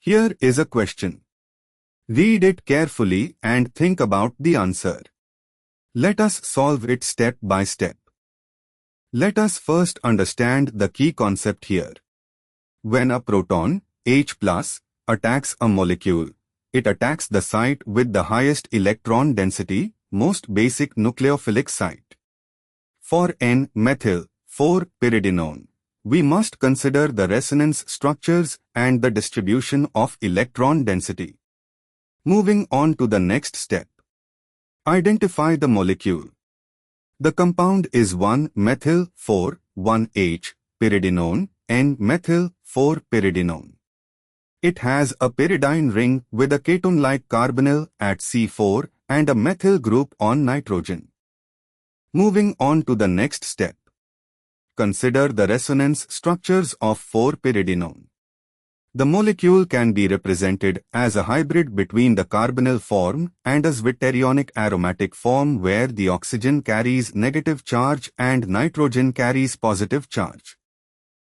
Here is a question. Read it carefully and think about the answer. Let us solve it step by step. Let us first understand the key concept here. When a proton, H+, attacks a molecule, it attacks the site with the highest electron density, most basic nucleophilic site. For N-methyl-4-pyridinone, we must consider the resonance structures and the distribution of electron density. Moving on to the next step. Identify the molecule. The compound is 1-methyl-4-1-H-pyridinone, N-methyl-4-pyridinone. It has a pyridine ring with a ketone-like carbonyl at C4 and a methyl group on nitrogen. Moving on to the next step. Consider the resonance structures of 4-pyridinone. The molecule can be represented as a hybrid between the carbonyl form and a zwitterionic aromatic form where the oxygen carries negative charge and nitrogen carries positive charge.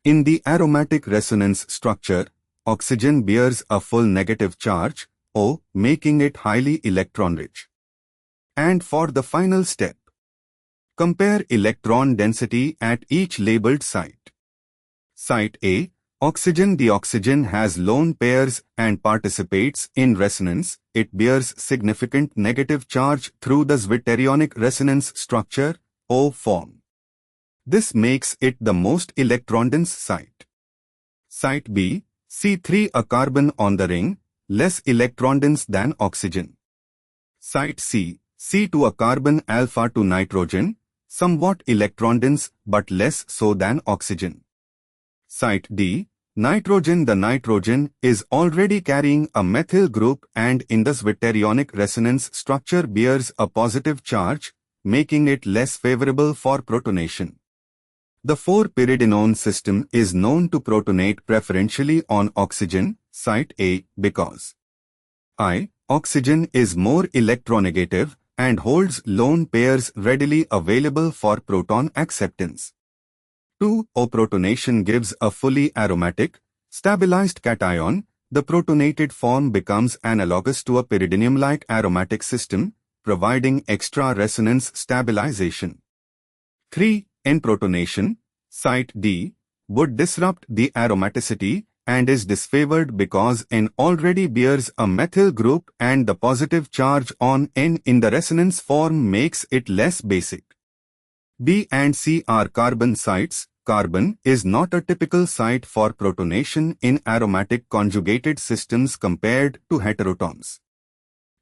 In the aromatic resonance structure, oxygen bears a full negative charge, O, making it highly electron-rich. And for the final step, compare electron density at each labeled site. Site A, oxygen. The oxygen has lone pairs and participates in resonance. It bears significant negative charge through the zwitterionic resonance structure, O form. This makes it the most electron-dense site. Site B, C3, a carbon on the ring, less electron-dense than oxygen. Site C, C2, a carbon alpha to nitrogen, somewhat electron-dense but less so than oxygen. Site D, nitrogen. The nitrogen is already carrying a methyl group and in the zwitterionic resonance structure bears a positive charge, making it less favorable for protonation. The 4-pyridinone system is known to protonate preferentially on oxygen, site A, because I, oxygen is more electronegative and holds lone pairs readily available for proton acceptance. 2. O-protonation gives a fully aromatic, stabilized cation. The protonated form becomes analogous to a pyridinium-like aromatic system, providing extra resonance stabilization. 3. N-protonation, site D, would disrupt the aromaticity and is disfavored because N already bears a methyl group and the positive charge on N in the resonance form makes it less basic. B and C are carbon sites. Carbon is not a typical site for protonation in aromatic conjugated systems compared to heterotones.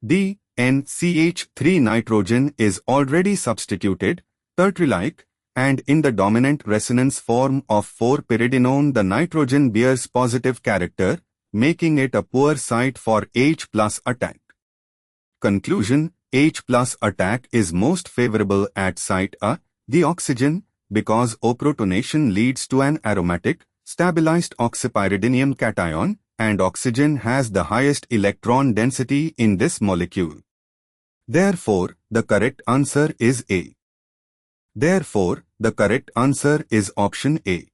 D, N, CH3 nitrogen is already substituted, tertiary-like, and in the dominant resonance form of 4-pyridinone the nitrogen bears positive character, making it a poor site for H+ attack. Conclusion: H+ attack is most favorable at site A, the oxygen, because O-protonation leads to an aromatic, stabilized oxypyridinium cation, and oxygen has the highest electron density in this molecule. Therefore, the correct answer is A. Therefore, the correct answer is option A.